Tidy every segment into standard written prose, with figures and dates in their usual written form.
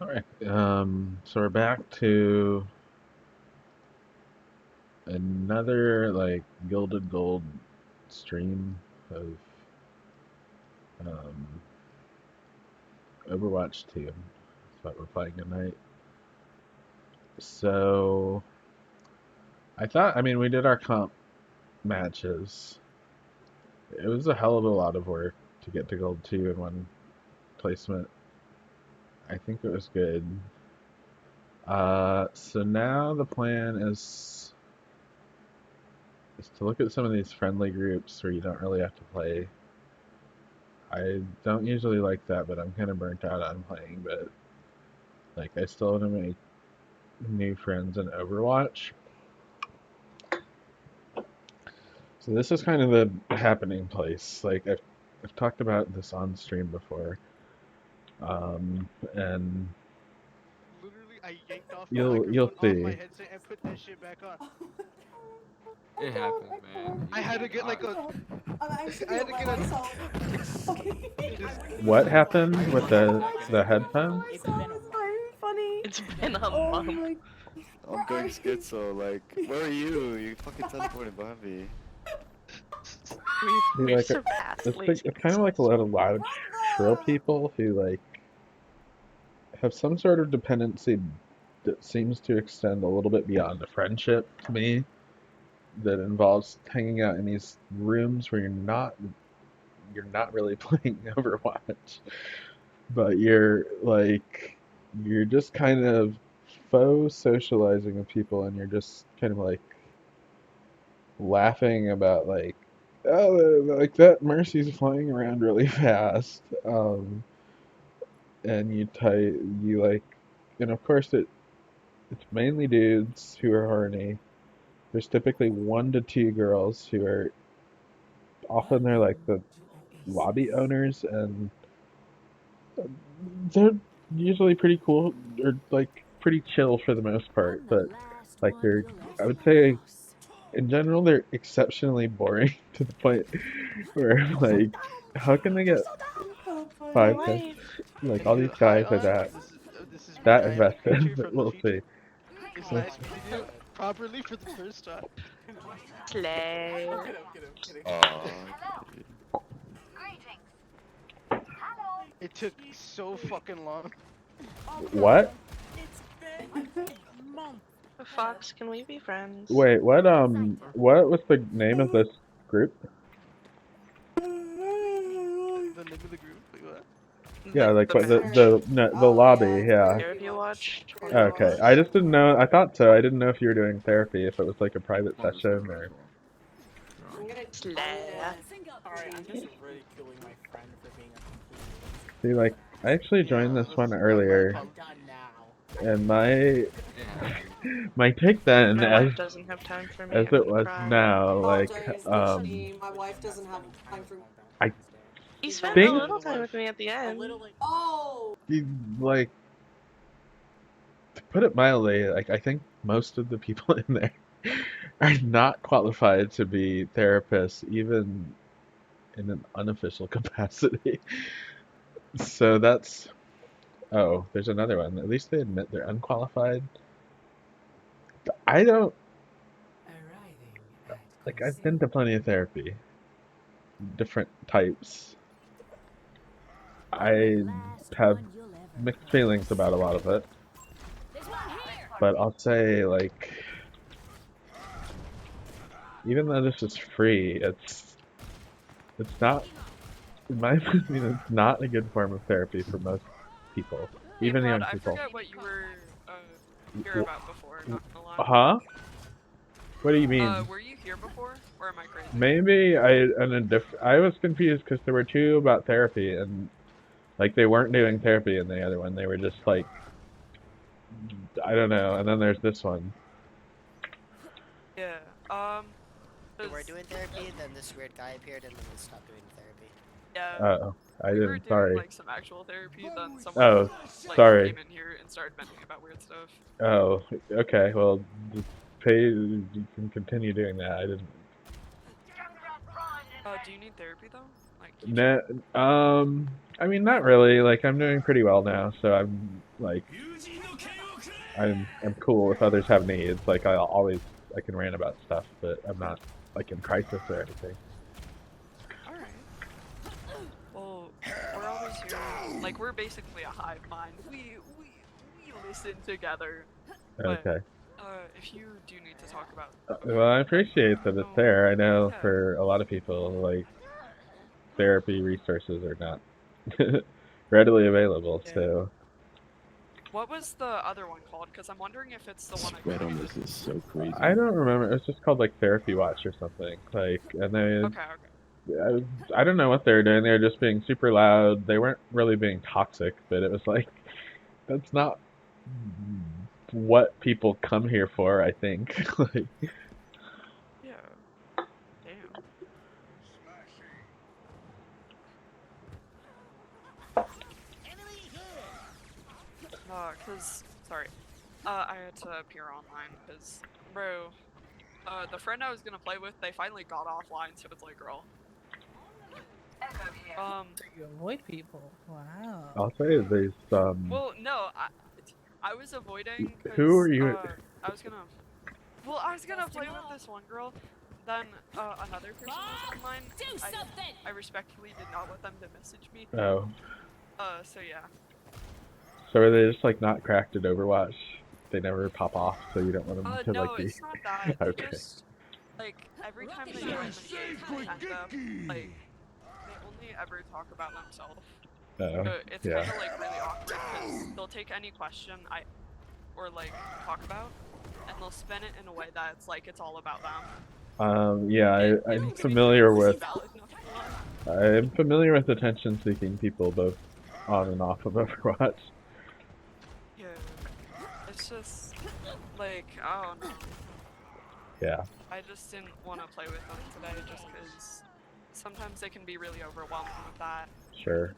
All right. So we're back to another like gilded gold stream of um, Overwatch 2. That's what we're playing tonight. So I mean, we did our comp matches. It was a hell of a lot of work to get to gold 2 in one placement. I think it was good. So now the plan is to look at some of these friendly groups where you don't really have to play. I don't usually like that, but I'm kind of burnt out on playing. But like, I still want to make new friends in Overwatch. So this is kind of the happening place. Like I've talked about this on stream before, and Literally, I yanked off the you'll microphone off my see. headset and put that shit back on. It happens, man. I had to get like a. I'm actually I had gonna to let get a. myself. What happened with I'm the actually headphones? It's very funny. It's been a Oh month. my. I'm going schizo, like, where are you? You fucking teleported behind me. We've Like surpassed it's kind of like a lot of loud, shrill people who like have some sort of dependency that seems to extend a little bit beyond a friendship to me. That involves hanging out in these rooms where you're not really playing Overwatch, but you're just kind of faux socializing with people, and you're just kind of like laughing about like, oh, like that Mercy's flying around really fast, and you like, and of course it's mainly dudes who are horny. There's typically 1 to 2 girls who are often they're like the lobby owners, and they're usually pretty cool or like pretty chill for the most part. But like I would say in general, they're exceptionally boring to the point where like, how can they get My 5 life. like all Okay, these hi guys are all. that This is me. that I am a creature invested? from the We'll future. see. It's We'll nice see. meeting you properly for the first time. Slay. Kidding. It took so fucking long. What? Fox, can we be friends? Wait, what was the name of this group? The name of the group? Wait, what? Yeah, like The what match. the lobby, yeah. Therapy watch. Okay, I just didn't know. I thought so. I didn't know if you were doing therapy, if it was like a private Oh, it's session cool, or. I'm gonna. Slay. Alright, I'm just ridiculing my friend for being a See, like, I actually joined this one earlier, I'm done now. and my It happens. my take then, My as wife doesn't have time for me. as I'm it gonna was cry. now, like, My wife doesn't have time for. I He spent a think little time with me at the end. Oh. like, to put it mildly, like, I think most of the people in there are not qualified to be therapists, even in an unofficial capacity. So that's. Oh, there's another one. At least they admit they're unqualified. I don't. Like, I've been to plenty of therapy, different types. I have mixed feelings about a lot of it, but I'll say, like, even though this is free, it's not, in my opinion, it's not a good form of therapy for most people, Hey, even Brad, young I people. forgot what you were here about before, not gonna lie. Huh? What do you mean? Were you here before? Or am I crazy? Maybe I was confused because there were two about therapy, and like they weren't doing therapy in the other one. They were just like, I don't know. And then there's this one. Yeah, We were 'cause- doing therapy, and then this weird guy appeared, and then we stopped doing therapy. yeah, Oh, I we were didn't. doing, Sorry. like, some actual therapy, then someone, Oh, like, sorry. came in here and started venting about weird stuff. Oh, okay. Well, just pay. You can continue doing that. I didn't. Do you need therapy, though? Like, Ne I mean, not really. Like, I'm doing pretty well now, so I'm like, I'm cool if others have needs. Like, I can rant about stuff, but I'm not like in crisis or anything. Alright. Well, we're always here. Like, we're basically a hive mind. We listen together. But, Okay. if you do need to talk about Well, I appreciate that it's Oh, there. I know yeah. for a lot of people, like, therapy resources are not readily available, Yeah. so. What was the other one called? Because I'm wondering if it's the one I Spread on created. this is so crazy. I don't remember. It was just called, like, Therapy Watch or something. Like, and they, Okay, okay. I don't know what they were doing. They were just being super loud. They weren't really being toxic, but it was like, that's not what people come here for, I think. Like, Yeah. Damn. Sorry. I had to appear online, cause, bro, the friend I was gonna play with, they finally got offline, so it's like, girl. You avoid people. Wow. I'll say there's, Well, no, I was avoiding, who are cause, you? I was gonna play with this one girl, then, another person was online. I respectfully did not want them to message me. Oh, So yeah. so are they just like not cracked at Overwatch? They never pop off, so you don't want them to No, like be. it's not that. They Okay. just, like, every time they join the game and end up, like, they only ever talk about themselves. Oh, It's yeah. kind of, like, really awkward, because they'll take any question or, like, talk about, and they'll spin it in a way that it's like it's all about them. Yeah, It I'm makes me familiar really with. valid, not gonna lie. I'm familiar with attention-seeking people, both on and off of Overwatch. Yeah. It's just, like, I don't know. Yeah. I just didn't want to play with them today, just because sometimes they can be really overwhelming with that. Sure.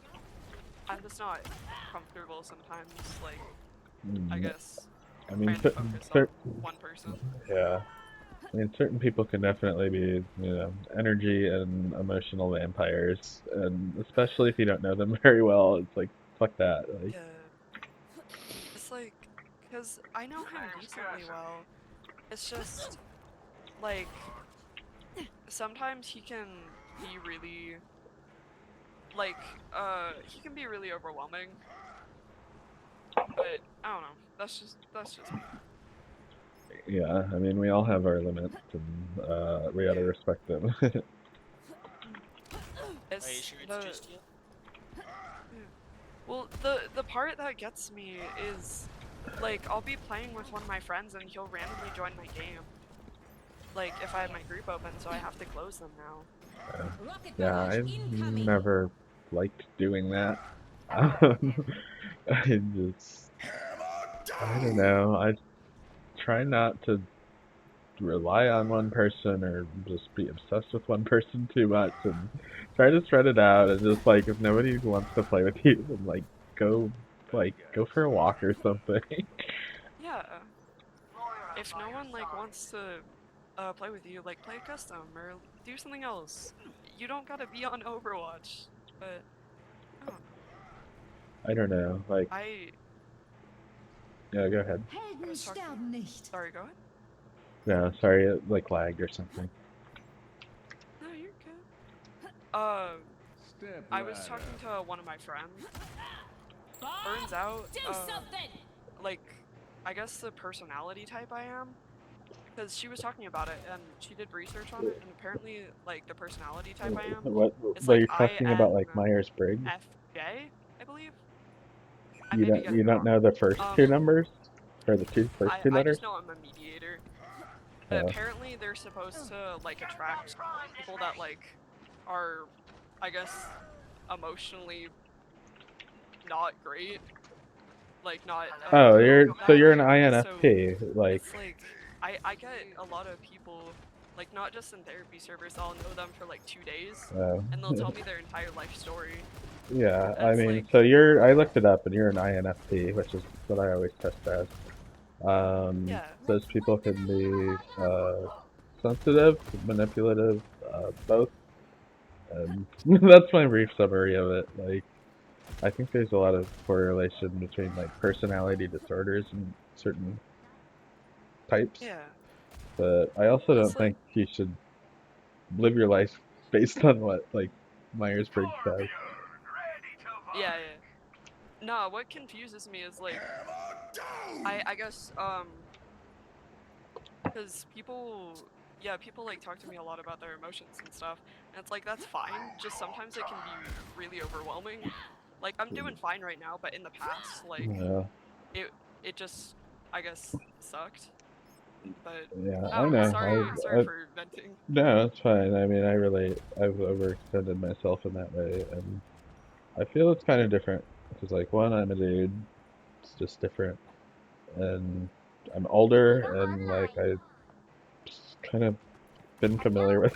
I'm just not comfortable sometimes, like, I Mm, guess, I mean, trying to focus on one person. yeah. I mean, certain people can definitely be, energy and emotional vampires, and especially if you don't know them very well, it's like, fuck that. Like, Yeah. It's like, because I know him decently well. It's just, like, sometimes he can be really, like, he can be really overwhelming. But, I don't know. That's just me. yeah, I mean, we all have our limits, and we gotta Yeah. respect them. It's Are you sure it's just you? Well, the part that gets me is, like, I'll be playing with one of my friends and he'll randomly join my game. Like, if I have my group open, so I have to close them now. Yeah, I've never liked doing that. I just, I don't know. I try not to rely on one person or just be obsessed with one person too much, and try to spread it out. And just like, if nobody wants to play with you, then go for a walk or something. Yeah. If no one, like, wants to play with you, like, play custom or do something else. You don't gotta be on Overwatch. But, I don't know. I don't know. Like, yeah, go ahead. Helden sterben nicht. Sorry, go ahead. No, sorry, it like lagged or something. No, you're good. I was talking to one of my friends. Turns out, like, I guess the personality type I am, because she was talking about it and she did research on it, and apparently, like, the personality type I am, What? it's Were like you talking about like Myers-Briggs? FJ, I believe. You don't know the first two numbers, or the first two I letters? just know I'm a mediator. But apparently they're supposed to, like, attract people that, like, are, I guess, emotionally not great. Like, not. Oh, so you're an INFP, like. It's like, I get a lot of people, like, not just in therapy servers, I'll know them for like 2 days, and they'll tell me their entire life story. Yeah, I That's mean, like, so I looked it up, and you're an INFP, which is what I always test as. yeah. Those people can be sensitive, manipulative, both. And that's my brief summary of it. Like, I think there's a lot of correlation between like personality disorders and certain types, Yeah. but I also It's don't think you should live your life based on what like Myers-Briggs says. yeah, yeah. No, what confuses me is like I guess because people like talk to me a lot about their emotions and stuff, and it's like that's fine. Just sometimes it can be really overwhelming. Like I'm doing fine right now, but in the past, like Yeah, it just I guess sucked. But yeah, I I don't know. know. Sorry for venting. No, it's fine. I mean, I relate. I've overextended myself in that way, and I feel it's kind of different. Because like one, I'm a dude. It's just different, and I'm older, and like I kind of been familiar with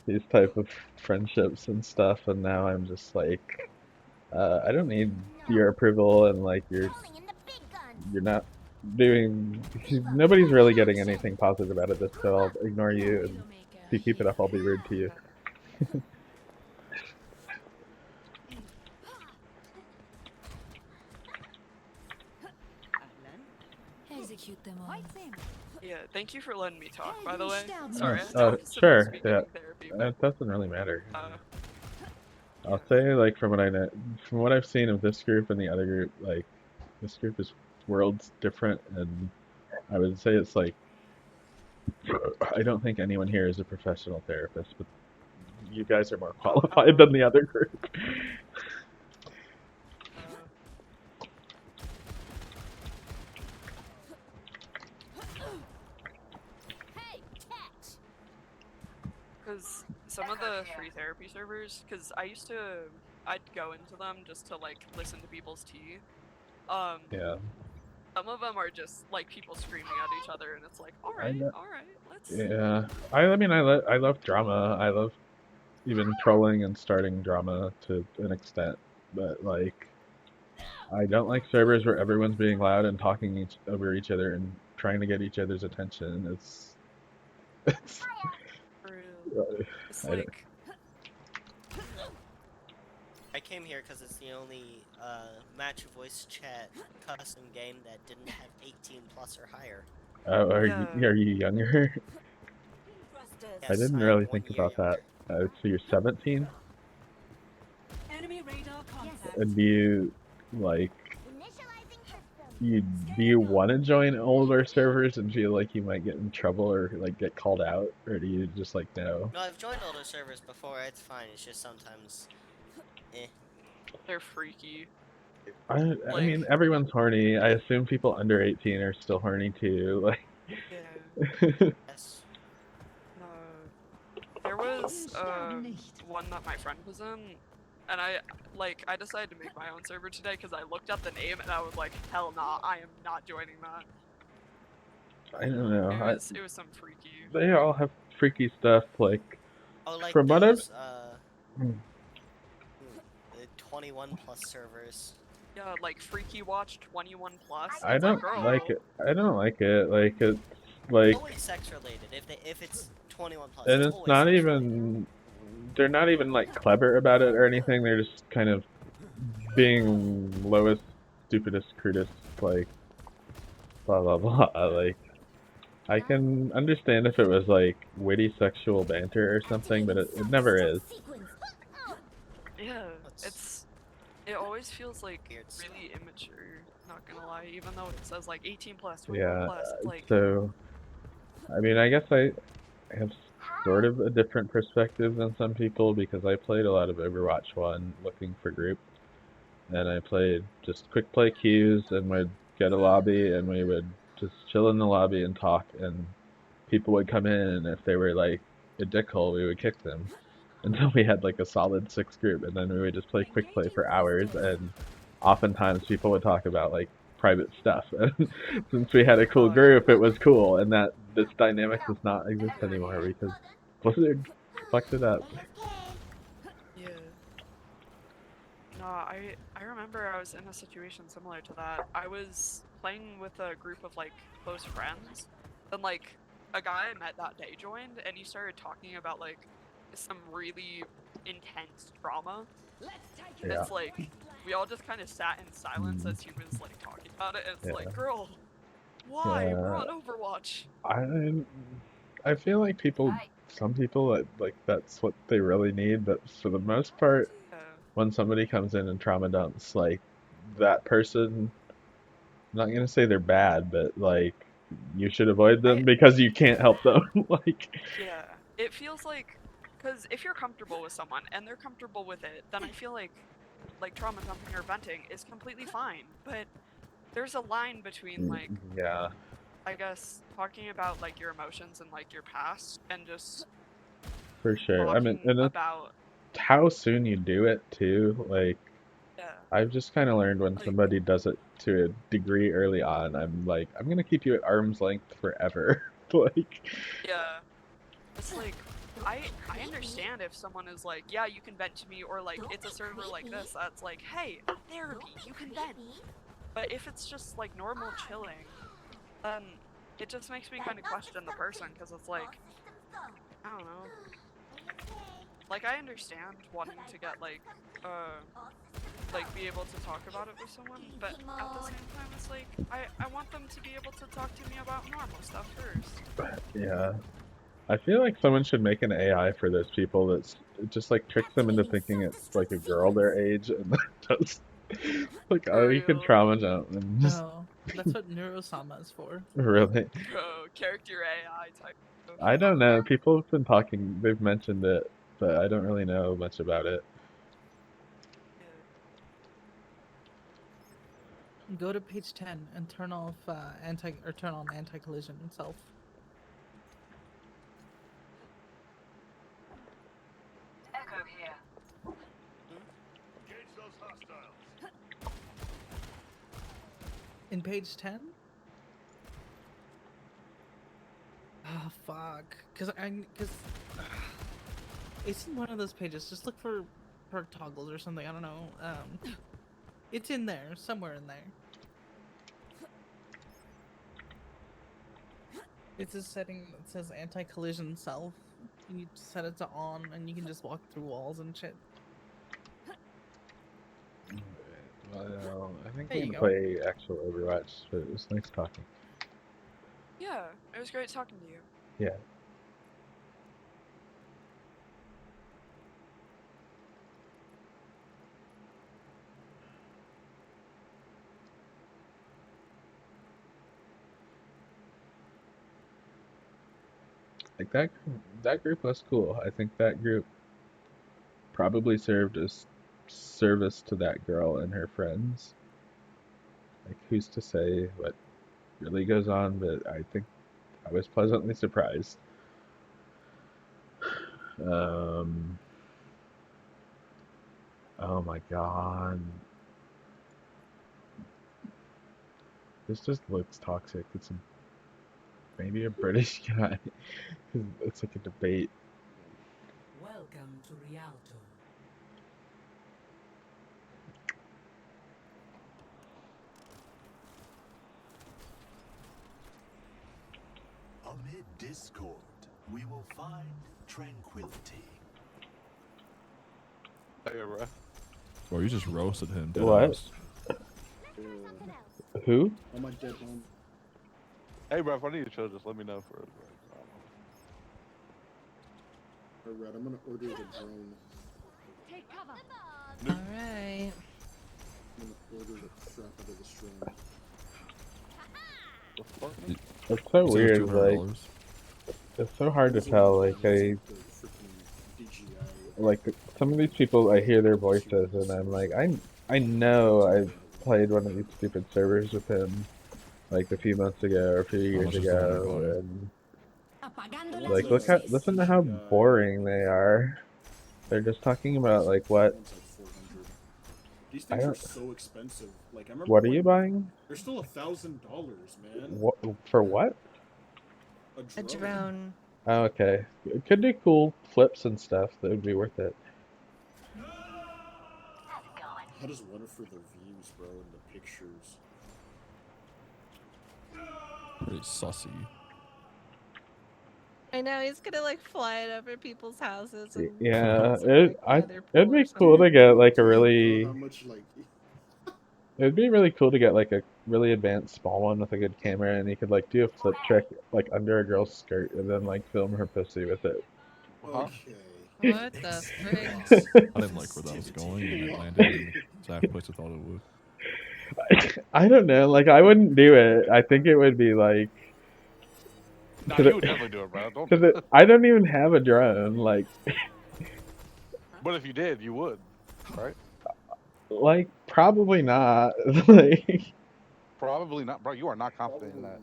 these type of friendships and stuff, and now I'm just like, I don't need your approval, and like you're not doing. Nobody's really getting anything positive out of this, so I'll ignore you, and if you keep it up, I'll be rude to you. Execute them all. Yeah, thank you for letting me talk. By the way, Oh, sorry, I was supposed Sure, to be yeah. giving therapy, but It doesn't really matter. yeah. I'll say like from what I know, from what I've seen of this group and the other group, like this group is worlds different, and I would say it's like I don't think anyone here is a professional therapist, but you guys are more qualified than the other group. Because some of the free therapy servers, because I'd go into them just to like listen to people's tea. Yeah, Some of them are just like people screaming at each other, and it's like, all I know. right, let's. Yeah, I mean, I love drama. I love even trolling and starting drama to an extent, but like I don't like servers where everyone's being loud and talking over each other and trying to get each other's attention. It's For real. It's I don't, like, I came here because it's the only match voice chat custom game that didn't have 18 plus or higher. oh, yeah. are you younger? I Yes, didn't I am really 1 think year about that. younger. So you're 17, Enemy radar contact. and do you like do you want to join older servers and feel like you might get in trouble or like get called out, or do you just like no? No, I've joined older servers before. It's fine. It's just sometimes, eh. They're freaky. I Like, mean, everyone's horny. I assume people under 18 are still horny too. Like, yeah. Yes. There was one that my friend was in, and I decided to make my own server today because I looked at the name and I was like, hell nah, I am not joining that. I don't know. It was some freaky. They all have freaky stuff. Like, Oh, like from what I've those 21 plus servers. Yeah, like Freaky Watch 21 plus. I It's don't girl. like it. I don't like it. Like it's like, Always sex related. If it's 21 plus, and it's it's always not sex even. They're not even like clever about it or anything. They're just kind of being lowest, stupidest, crudest, like blah blah blah. Like I can understand if it was like witty sexual banter or something, but it never is. Yeah, What's it always feels like weird stuff. really immature. Not gonna lie, even though it says like 18 plus, 21 Yeah. plus. It's like, So I mean, I guess I have sort of a different perspective than some people because I played a lot of Overwatch 1 looking for group, and I played just quick play queues and would get a lobby and we would just chill in the lobby and talk, and people would come in, and if they were like a dickhole, we would kick them until we had like a solid 6 group, and then we would just play quick play for hours, and oftentimes people would talk about like private stuff. And since we had a cool group, it was cool, and that this dynamic does not exist anymore because Blizzard fucked it up. yeah. No, I remember I was in a situation similar to that. I was playing with a group of like close friends, and like a guy I met that day joined, and he started talking about like some really intense trauma. Yeah. It's like we all just kind of sat in silence as he was like talking about it. And it's like, Yeah. girl, why? We're Yeah. on Overwatch. I feel like some people like that's what they really need, but for the most part, Yeah. when somebody comes in and trauma dumps, like that person, I'm not gonna say they're bad, but like you should avoid them because you can't help them. Like, Yeah, it feels like, because if you're comfortable with someone and they're comfortable with it, then I feel like trauma dumping or venting is completely fine. But there's a line between like, yeah, I guess, talking about like your emotions and like your past and just for sure. I mean, talking and it's about, how soon you do it too. Like, yeah, I've just kind of learned when like, somebody does it to a degree early on, I'm like, I'm gonna keep you at arm's length forever. Like, yeah, it's like, I understand if someone is like, yeah, you can vent to me, or like it's a server like this that's like, hey, therapy, you can vent. But if it's just like normal chilling, then it just makes me kind of question the person, because it's like, I don't know. Like, I understand wanting to get like be able to talk about it with someone, but at the same time, it's like I want them to be able to talk to me about normal stuff first. yeah. I feel like someone should make an AI for those people that's just like tricks them into thinking it's like a girl their age and does like, For oh, you can real. trauma dump and just No, that's what Neurosama is for. really. Bro, character AI type stuff. I don't know. People have been talking, they've mentioned it, but I don't really know much about it. Yeah. Go to page 10 and turn off turn on anti-collision itself. Echo here. In page 10? Ah, fuck. Cause it's in one of those pages. Just look for perk toggles or something. I don't know. It's in there, somewhere in there. It's a setting that says anti-collision self. You set it to on, and you can just walk through walls and shit. Well, I think There I'm you gonna go. play actual Overwatch, but it was nice talking. Yeah, it was great talking to you. Yeah. Like that group was cool. I think that group probably served as service to that girl and her friends. Like, who's to say what really goes on, but I think I was pleasantly surprised. Um, oh my god. This just looks toxic. It's maybe a British guy. It's like a debate. Welcome to Rialto. Amid discord, we will find tranquility. Hey, bro. Or you just roasted him. What? Who? I'm like dead home. Hey, bro, if I need to chill, just let me know for it. Alright, I'm gonna order the drone. Take cover. Alright. I'm gonna order the crap out of this drone. The fuck? It's so You said weird. it was Like, $200. it's so hard to tell. Like some of these people, I hear their voices, and I'm like, I know I played one of these stupid servers with him, like a few months ago or a few years much is the ago, $100? and like listen to how boring they are. They're just talking about like what. These I things are don't. so expensive. Like I remember. What are you buying? They're still $1,000, man. What for? What? A drone. Oh, okay. It could do cool flips and stuff. That would be worth it. I just want it for the views, bro, and the pictures. Pretty sussy. I know he's gonna like fly it over people's houses. And Yeah, it'd it'd be cool to get like a really. How much like It would be really cool to get like a really advanced small one with a good camera, and you could like do a flip trick like under a girl's skirt, and then like film her pussy with it. Huh? Okay. What the frick? I didn't like where that was going, and it landed in the exact place I thought it would. I don't know. Like I wouldn't do it. I think it would be like. Nah, 'Cause you it- would definitely do it, bro. Don't. Cause I don't even have a drone. Like, But if you did, you would, right? like probably not. Like, Probably not, bro. You are not confident in that.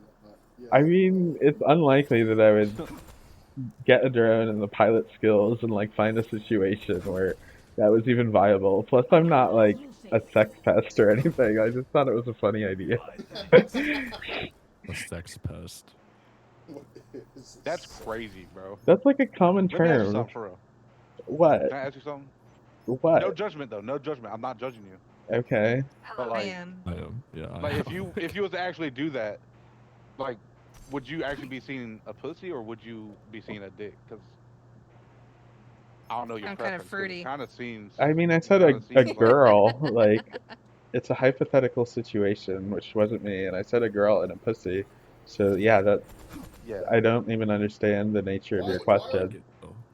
I mean, it's unlikely that I would get a drone and the pilot skills and like find a situation where that was even viable. Plus, I'm not like a sex pest or anything. I just thought it was a funny idea. A sex pest. That's crazy, bro. That's like a common Let me ask you term. something for real. What? Can I ask you something? What? No judgment though. No judgment. I'm not judging you. Okay. But like, I am. Yeah. like if you was to actually do that, like, would you actually be seeing a pussy or would you be seeing a dick? Because I don't know your I'm kind preference. of fruity. Kind of seems. I mean, I said kinda a seems like- girl. Like, it's a hypothetical situation, which wasn't me, and I said a girl and a pussy. So yeah, that. Yeah. I don't even understand the nature of your question.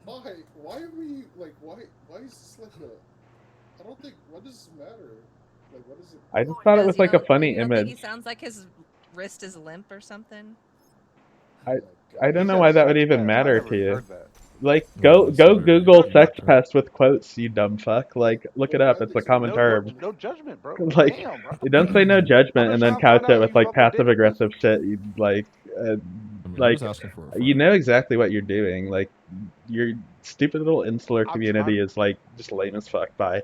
Why are we like why is this like a I don't think what does this matter? Like what is it? I just thought it was like a funny You don't think he image. sounds like his wrist is limp or something? I don't know said why that would sex even pest. I matter never to you. heard that. Like, No, go it's go very Google sex matter. pest with quotes, you dumb fuck. Like, look it up. It's a common term. No judgment, bro. Like, Damn, bro. you don't say no judgment and then just trying to couch find it out with if like you fuck with passive dick, aggressive shit. You like, I mean, I'm like just asking for a you friend. know exactly what you're doing. Like, your stupid little insular I'm community is like just lame as fuck. Bye.